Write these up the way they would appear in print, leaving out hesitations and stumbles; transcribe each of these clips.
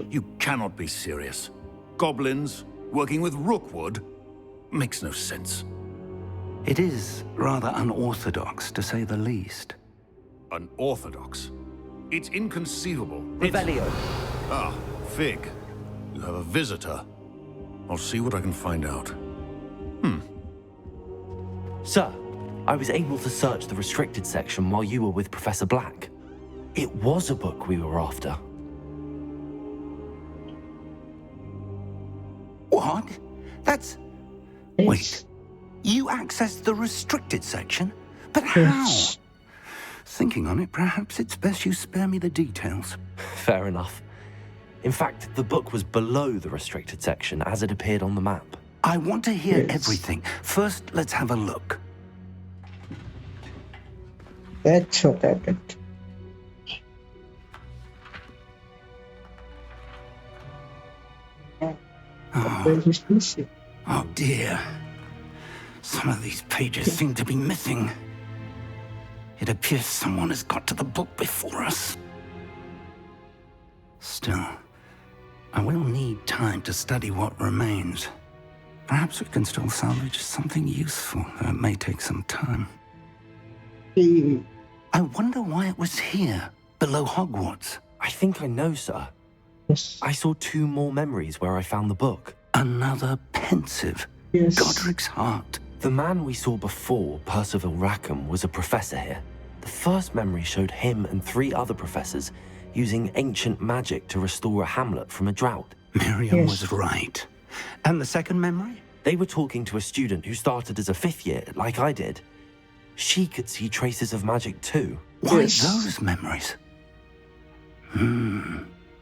You cannot be serious. Goblins working with Rookwood makes no sense. It is rather unorthodox, to say the least. Unorthodox? It's inconceivable. Revelio. Ah, Fig. You have a visitor. I'll see what I can find out. Sir, I was able to search the restricted section while you were with Professor Black. It was a book we were after. What? That's... Wait. You accessed the restricted section? But how? Thinking on it, perhaps it's best you spare me the details. Fair enough. In fact, the book was below the restricted section as it appeared on the map. I want to hear everything. First, let's have a look. That's what happened. Oh dear. Some of these pages seem to be missing. It appears someone has got to the book before us. Still, I will need time to study what remains. Perhaps we can still salvage something useful, though it may take some time. I wonder why it was here, below Hogwarts. I think I know, sir. Yes. I saw 2 more memories where I found the book. Another pensive. Yes. Godric's heart. The man we saw before, Percival Rackham, was a professor here. The first memory showed him and 3 other professors using ancient magic to restore a hamlet from a drought. Miriam was right. And the second memory? They were talking to a student who started as a 5th year, like I did. She could see traces of magic too. Why Yes. those memories?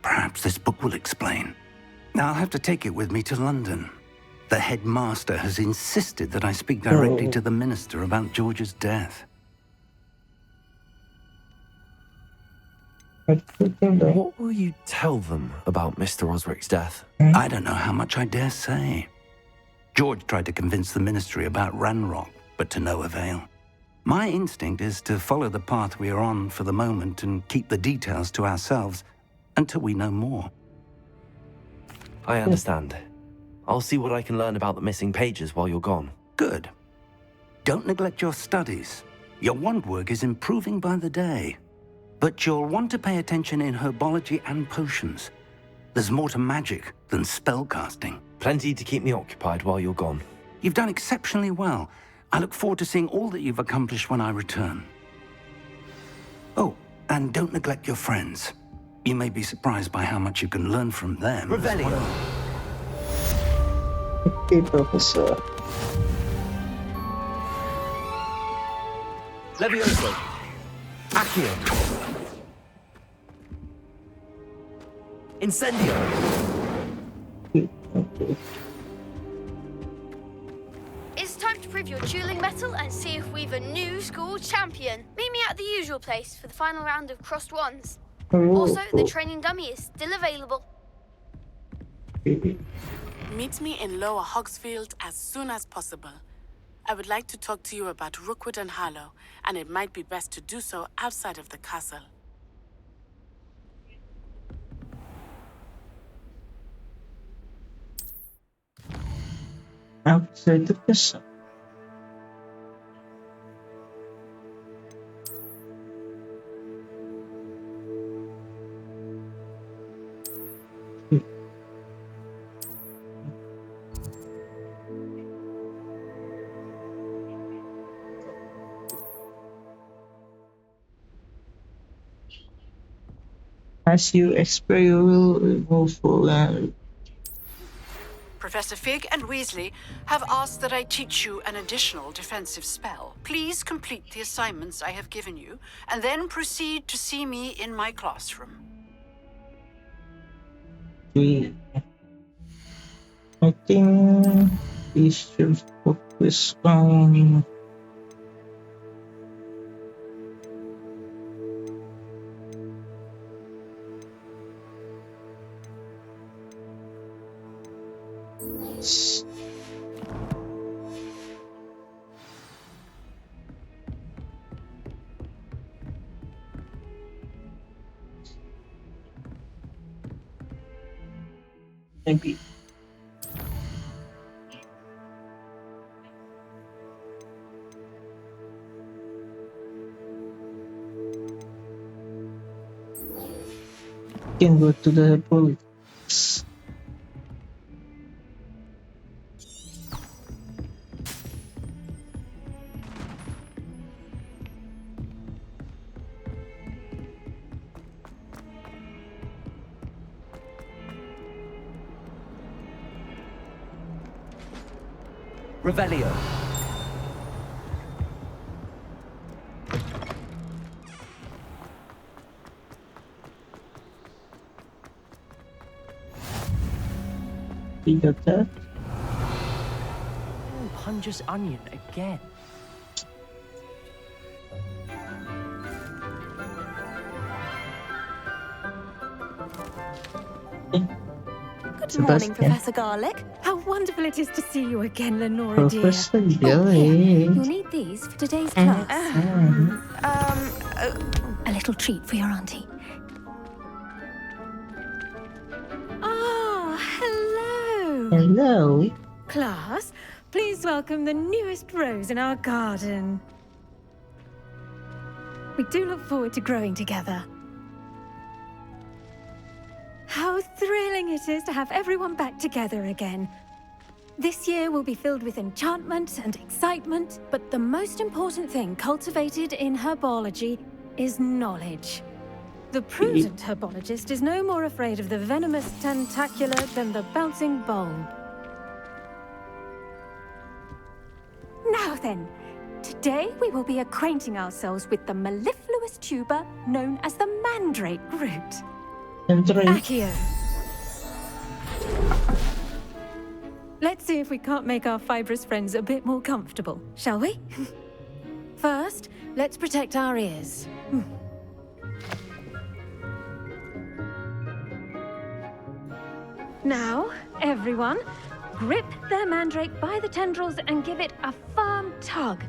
Perhaps this book will explain. Now I'll have to take it with me to London. The headmaster has insisted that I speak directly to the minister about George's death. What will you tell them about Mr. Osric's death? I don't know how much I dare say. George tried to convince the ministry about Ranrock, but to no avail. My instinct is to follow the path we are on for the moment and keep the details to ourselves until we know more. I understand. I'll see what I can learn about the missing pages while you're gone. Good. Don't neglect your studies. Your wand work is improving by the day. But you'll want to pay attention in herbology and potions. There's more to magic than spellcasting. Plenty to keep me occupied while you're gone. You've done exceptionally well. I look forward to seeing all that you've accomplished when I return. Oh, and don't neglect your friends. You may be surprised by how much you can learn from them. Revelio. Okay, Professor. Levioso. Accio. Incendio. Okay. It's time to prove your dueling mettle and see if we've a new school champion. Meet me at the usual place for the final round of crossed wands. Also, the training dummy is still available. Meet me in Lower Hogsfield as soon as possible. I would like to talk to you about Rookwood and Harlow, and it might be best to do so outside of the castle. Outside the castle. As you explore, you will move forward. Professor Fig and Weasley have asked that I teach you an additional defensive spell. Please complete the assignments I have given you, and then proceed to see me in my classroom. I think we should focus on Maybe. Can go to the Herbology. Revelio. You got that? Oh, Punger's onion again. Good morning, Sebastian. Professor Garlic. How wonderful it is to see you again, Lenora dear. Professor Here, Garlic. you'll need these for today's class. A little treat for your auntie. Ah, hello. Hello. Class, please welcome the newest rose in our garden. We do look forward to growing together. How thrilling it is to have everyone back together again. This year will be filled with enchantment and excitement, but the most important thing cultivated in herbology is knowledge. The prudent herbologist is no more afraid of the venomous tentacular than the bouncing bulb. Now then, today we will be acquainting ourselves with the mellifluous tuber known as the mandrake root. Accio. Let's see if we can't make our fibrous friends a bit more comfortable, shall we? First, let's protect our ears. Now, everyone, grip their mandrake by the tendrils and give it a firm tug.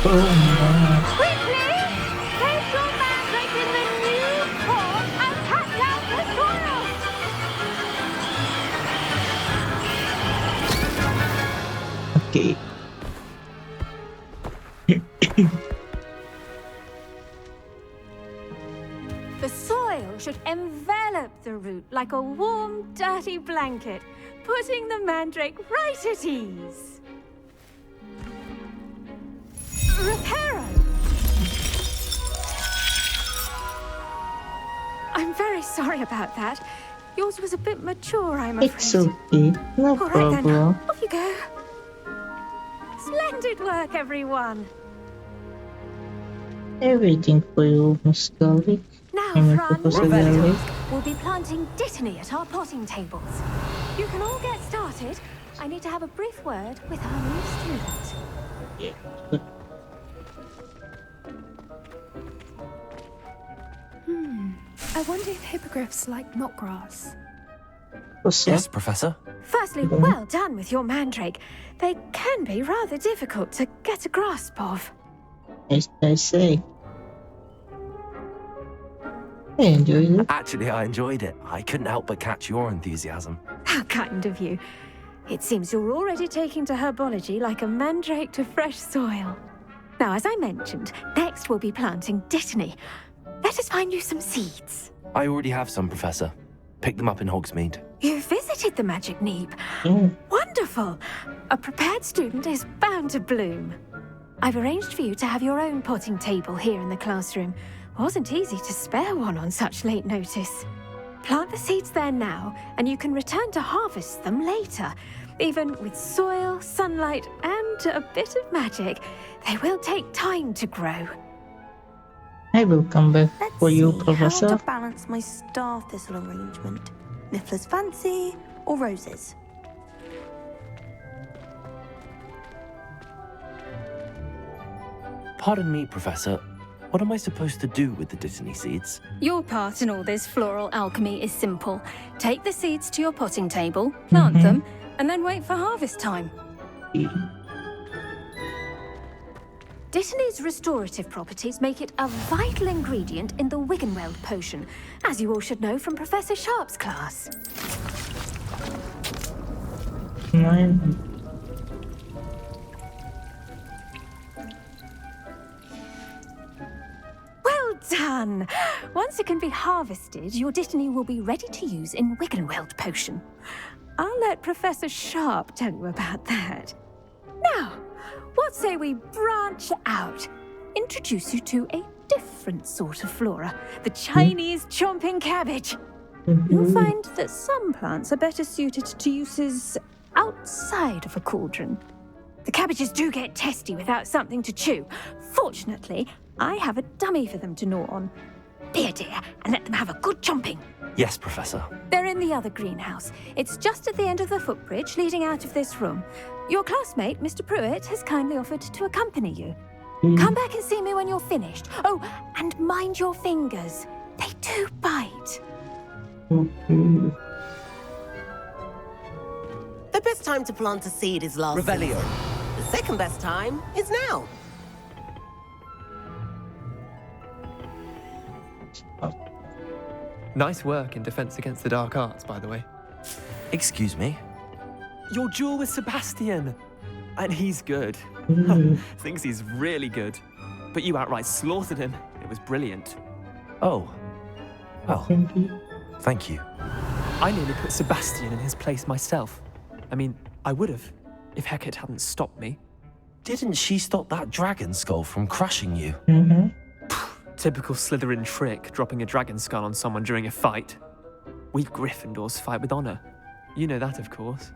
Quickly! Place your mandrake in the new pot and tap down the soil! Okay. The soil should envelop the root like a warm, dirty blanket, putting the mandrake right at ease. Reparo! I'm very sorry about that. Yours was a bit mature, I'm afraid. It's okay. No All right then, problem. off you go. Splendid work, everyone. Everything for you, Miss Garlic. Now, I'm a Fran, Professor next Garlic. task, we'll be planting dittany at our potting tables. You can all get started. I need to have a brief word with our new student. Yeah. I wonder if hippogriffs like knotgrass. What's Yes, up? Professor. Firstly, well done with your mandrake. They can be rather difficult to get a grasp of. As I say. I enjoyed it. Actually, I enjoyed it. I couldn't help but catch your enthusiasm. How kind of you. It seems you're already taking to herbology like a mandrake to fresh soil. Now, as I mentioned, next we'll be planting dittany. Let us find you some seeds. I already have some, Professor. Picked them up in Hogsmeade. You visited the Magic Neep. Yeah. Wonderful! A prepared student is bound to bloom. I've arranged for you to have your own potting table here in the classroom. Wasn't easy to spare one on such late notice. Plant the seeds there now, and you can return to harvest them later. Even with soil, sunlight, and a bit of magic, they will take time to grow. I will come back Let's for you, see Professor. how to balance my star thistle arrangement. Niffler's fancy or roses? Pardon me, Professor. What am I supposed to do with the dittany seeds? Your part in all this floral alchemy is simple. Take the seeds to your potting table, plant them, and then wait for harvest time. Dittany's restorative properties make it a vital ingredient in the Wiggenweld potion, as you all should know from Professor Sharp's class. Mine. Well done! Once it can be harvested, your Dittany will be ready to use in Wiggenweld potion. I'll let Professor Sharp tell you about that. Now, what say we branch out? Introduce you to a different sort of flora, the Chinese chomping cabbage. You'll find that some plants are better suited to uses outside of a cauldron. The cabbages do get testy without something to chew. Fortunately, I have a dummy for them to gnaw on. Be a dear and let them have a good chomping. Yes, Professor. They're in the other greenhouse. It's just at the end of the footbridge leading out of this room. Your classmate, Mr. Pruitt, has kindly offered to accompany you. Come back and see me when you're finished. Oh, and mind your fingers. They do bite. The best time to plant a seed is last Revelio. season. The second best time is now. Nice work in Defense Against the Dark Arts, by the way. Excuse me? Your duel with Sebastian! And he's good. Thinks he's really good. But you outright slaughtered him. It was brilliant. Oh. Well, thank you. I nearly put Sebastian in his place myself. I mean, I would have, if Hecate hadn't stopped me. Didn't she stop that dragon skull from crushing you? Typical Slytherin trick, dropping a dragon skull on someone during a fight. We Gryffindors fight with honor. You know that, of course.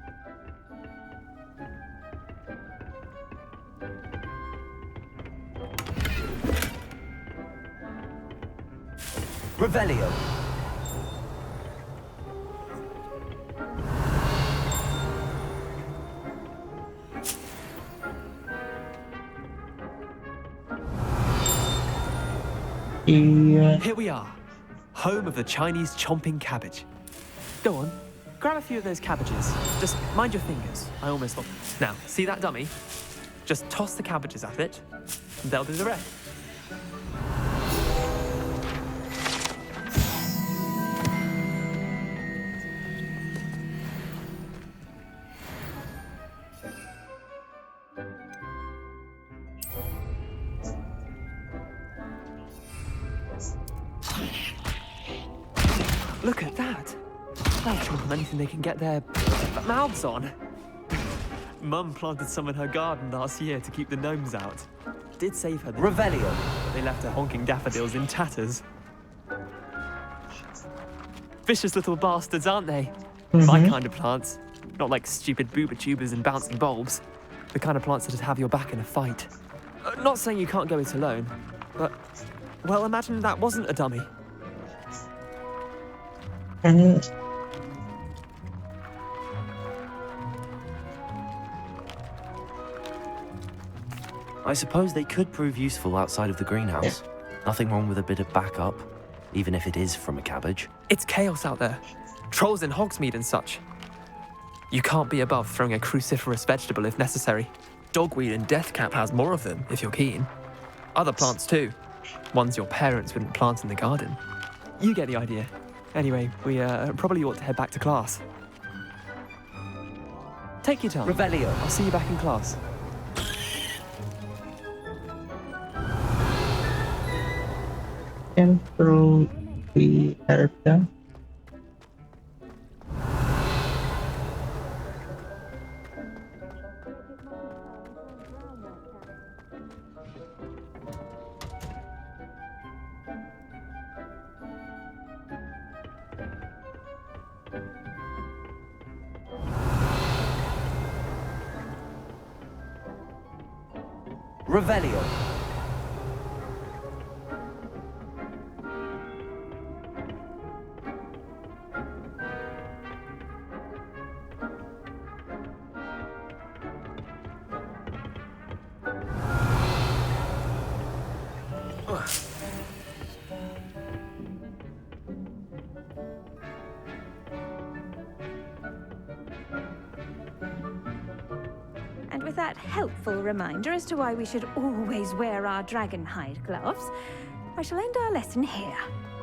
Revelio. Yeah. Here we are, home of the Chinese chomping cabbage. Go on, grab a few of those cabbages. Just mind your fingers. I almost lost. Now, see that dummy? Just toss the cabbages at it, and they'll do the rest. Look at that! They'll chomp on anything they can get their mouths on. Mum planted some in her garden last year to keep the gnomes out. Did save her. Revelio. But they left her honking daffodils in tatters. Vicious little bastards, aren't they? My kind of plants. Not like stupid booba tubers and bouncing bulbs. The kind of plants that'd have your back in a fight. Not saying you can't go it alone, but, well, imagine that wasn't a dummy. I suppose they could prove useful outside of the greenhouse. Nothing wrong with a bit of backup, even if it is from a cabbage. It's chaos out there. Trolls in Hogsmeade and such. You can't be above throwing a cruciferous vegetable if necessary. Dogweed and deathcap has more of them, if you're keen. Other plants too. Ones your parents wouldn't plant in the garden. You get the idea. Anyway, we probably ought to head back to class. Take your time. Revelio. I'll see you back in class. Can throw the character. Revelio. that helpful reminder as to why we should always wear our dragon hide gloves, I shall end our lesson here.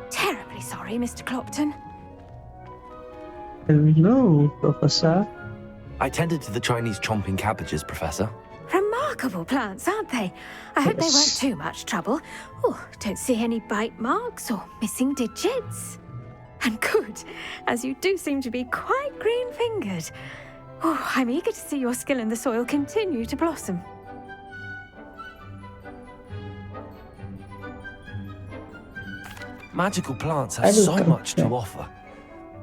Terribly sorry, Mr. Clopton. Hello, Professor. I tended to the Chinese chomping cabbages, Professor. Remarkable plants, aren't they? I hope they weren't too much trouble. Oh, don't see any bite marks or missing digits. And good, as you do seem to be quite green-fingered. Oh, I'm eager to see your skill in the soil continue to blossom. Magical plants have so much to offer.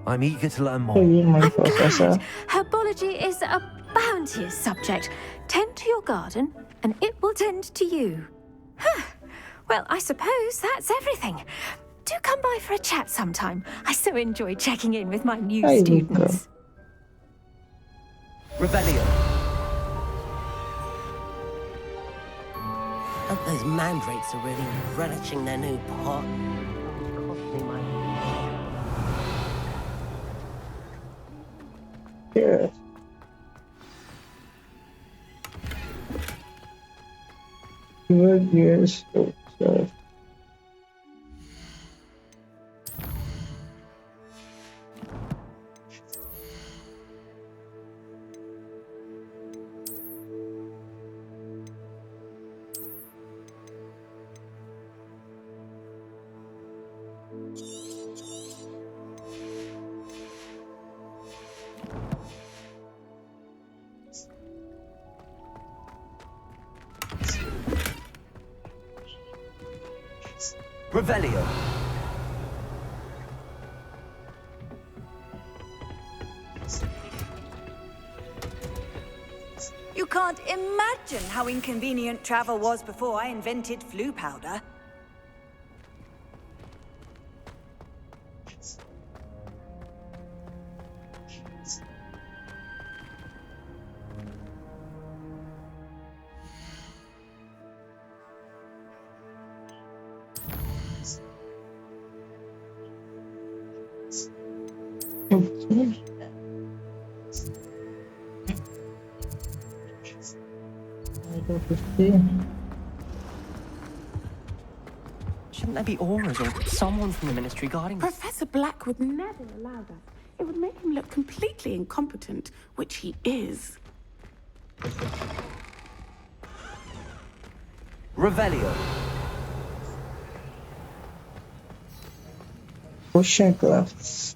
I'm eager to learn more. I'm glad. Herbology is a bounteous subject. Tend to your garden, and it will tend to you. Huh. Well, I suppose that's everything. Do come by for a chat sometime. I so enjoy checking in with my new students. Revelio. Hope those mandrakes are really relishing their new pot. Yeah. Yes. Revelio. You can't imagine how inconvenient travel was before I invented flu powder. Shouldn't there be auras or someone from the ministry guarding us? Professor Black would never allow that. It would make him look completely incompetent, which he is. Revelio. Ocean gloves.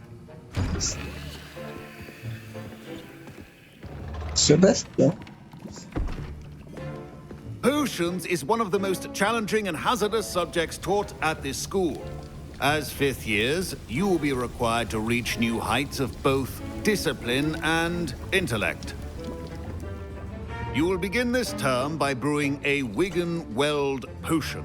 Sebastian. Potions is one of the most challenging and hazardous subjects taught at this school. As fifth years, you will be required to reach new heights of both discipline and intellect. You will begin this term by brewing a Wigan-Weld potion.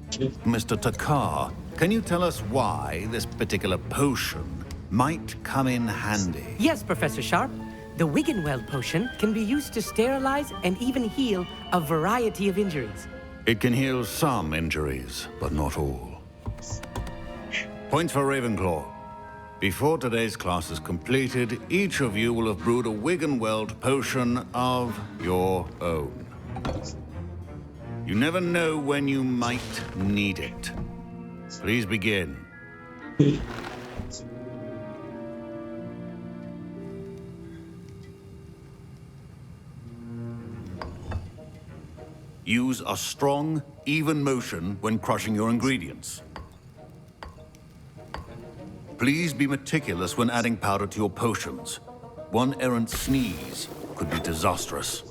Mr. Takar, can you tell us why this particular potion might come in handy? Yes, Professor Sharp. The Wigan-Weld potion can be used to sterilize and even heal a variety of injuries. It can heal some injuries, but not all. Points for Ravenclaw. Before today's class is completed, each of you will have brewed a Wigan-Weld potion of your own. You never know when you might need it. Please begin. Use a strong, even motion when crushing your ingredients. Please be meticulous when adding powder to your potions. One errant sneeze could be disastrous.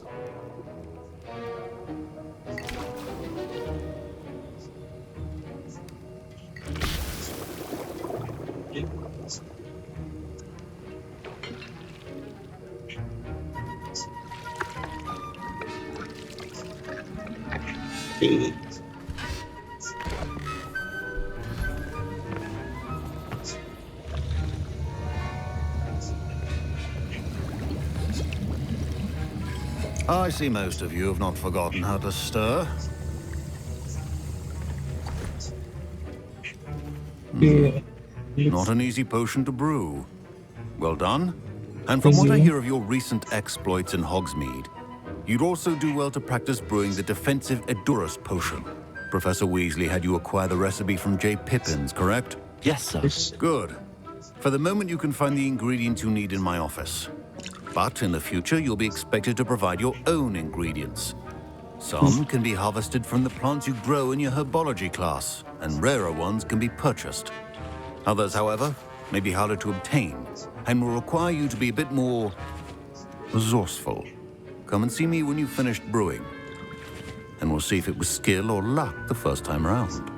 I see most of you have not forgotten how to stir. Not an easy potion to brew. Well done. And from what I hear of your recent exploits in Hogsmeade, You'd also do well to practice brewing the defensive Edurus potion. Professor Weasley had you acquire the recipe from J. Pippins, correct? Yes, sir. Good. For the moment, you can find the ingredients you need in my office. But in the future, you'll be expected to provide your own ingredients. Some can be harvested from the plants you grow in your Herbology class, and rarer ones can be purchased. Others, however, may be harder to obtain, and will require you to be a bit more resourceful. Come and see me when you've finished brewing, and we'll see if it was skill or luck the first time around.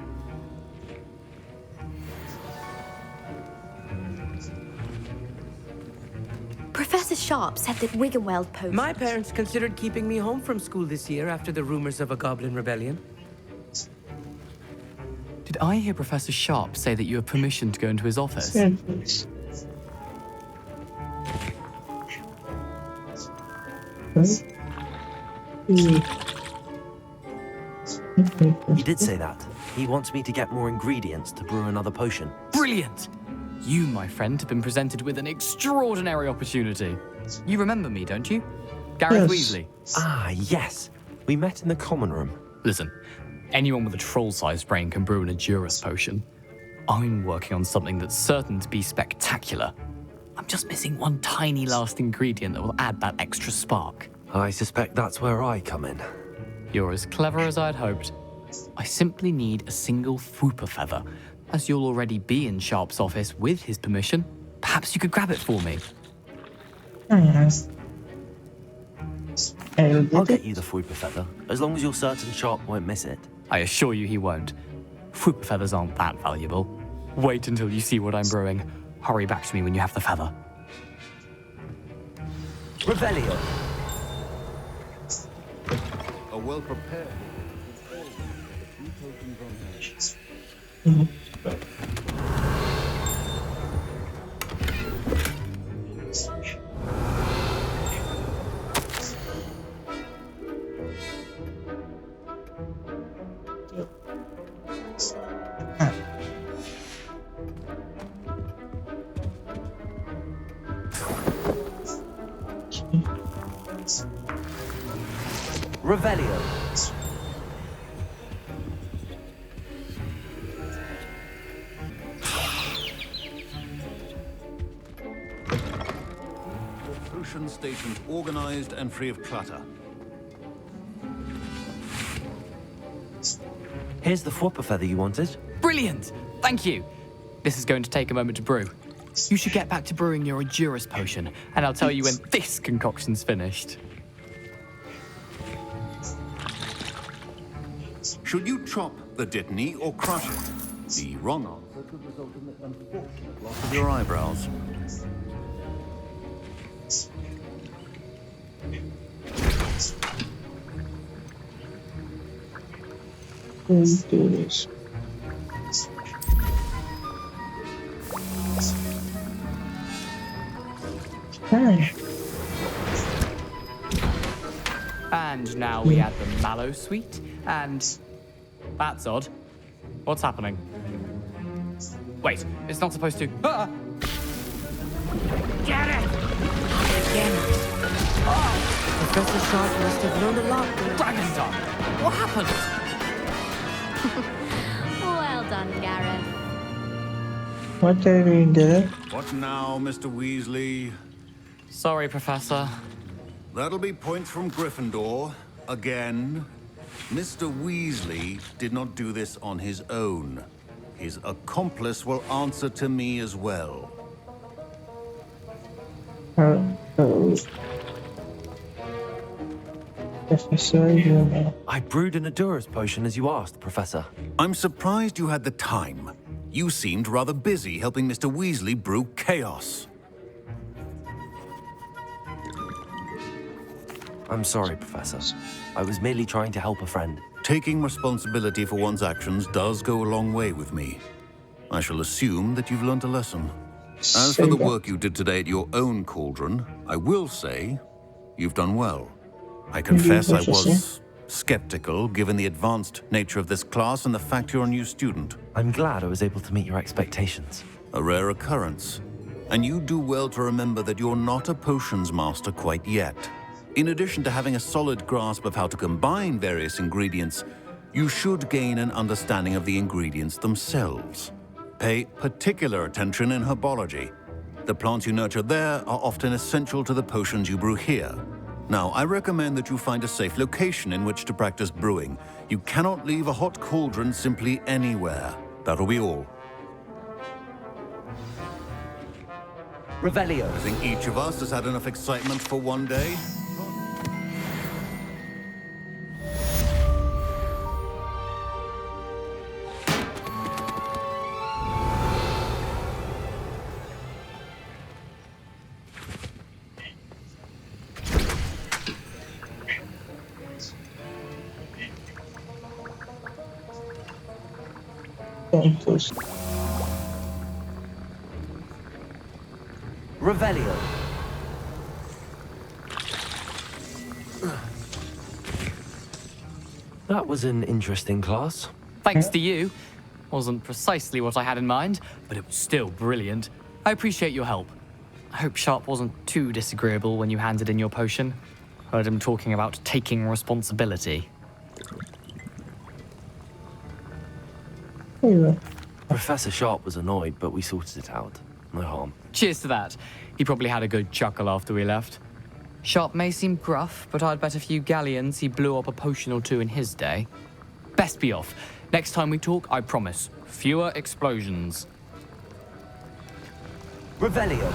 Professor Sharp said that Wiggenweld potion... My parents considered keeping me home from school this year after the rumors of a goblin rebellion. Did I hear Professor Sharp say that you have permission to go into his office? Yes. He did say that. He wants me to get more ingredients to brew another potion. Brilliant! You, my friend, have been presented with an extraordinary opportunity. You remember me, don't you? Gareth Weasley. Ah, yes. We met in the common room. Listen, anyone with a troll-sized brain can brew an Edurus potion. I'm working on something that's certain to be spectacular. I'm just missing one tiny last ingredient that will add that extra spark. I suspect that's where I come in. You're as clever as I'd hoped. I simply need a single Fwooper feather. As you'll already be in Sharp's office with his permission, perhaps you could grab it for me. Yes. I'll get you the Fwooper feather, as long as you're certain Sharp won't miss it. I assure you he won't. Fwooper feathers aren't that valuable. Wait until you see what I'm brewing. Hurry back to me when you have the feather. Revelio. A well-prepared... Revelio. Potion stations organized and free of clutter. Here's the Fwooper feather you wanted. Brilliant! Thank you. This is going to take a moment to brew. You should get back to brewing your Edurus potion, and I'll tell you when this concoction's finished. Should you chop the Dittany or crush it? The wrong answer could result in the unfortunate loss of your eyebrows. Let's do this. Hi. And now we add the mallow sweet, and... That's odd. What's happening? Wait, it's not supposed to... Ah! Get it! Again. Oh, Professor Sharp must have learned a lot. Dragon Tongue! What happened? Well done, Gareth. What are we doing? What now, Mr. Weasley? Sorry, Professor. That'll be points from Gryffindor. Again. Mr. Weasley did not do this on his own. His accomplice will answer to me as well. Professor, I brewed an Edurus potion as you asked, Professor. I'm surprised you had the time. You seemed rather busy helping Mr. Weasley brew chaos. I'm sorry, Professor. I was merely trying to help a friend. Taking responsibility for one's actions does go a long way with me. I shall assume that you've learned a lesson. As for the work you did today at your own cauldron, I will say you've done well. I confess I was skeptical, given the advanced nature of this class and the fact you're a new student. I'm glad I was able to meet your expectations. A rare occurrence. And you do well to remember that you're not a potions master quite yet. In addition to having a solid grasp of how to combine various ingredients, you should gain an understanding of the ingredients themselves. Pay particular attention in herbology. The plants you nurture there are often essential to the potions you brew here. Now, I recommend that you find a safe location in which to practice brewing. You cannot leave a hot cauldron simply anywhere. That'll be all. Revelio. I think each of us has had enough excitement for one day. Revelio. That was an interesting class. Thanks to you. Wasn't precisely what I had in mind, but it was still brilliant. I appreciate your help. I hope Sharp wasn't too disagreeable when you handed in your potion. Heard him talking about taking responsibility. Professor Sharp was annoyed, but we sorted it out. No harm. Cheers to that. He probably had a good chuckle after we left. Sharp may seem gruff, but I'd bet a few galleons he blew up a potion or two in his day. Best be off. Next time we talk, I promise, fewer explosions. Revelio.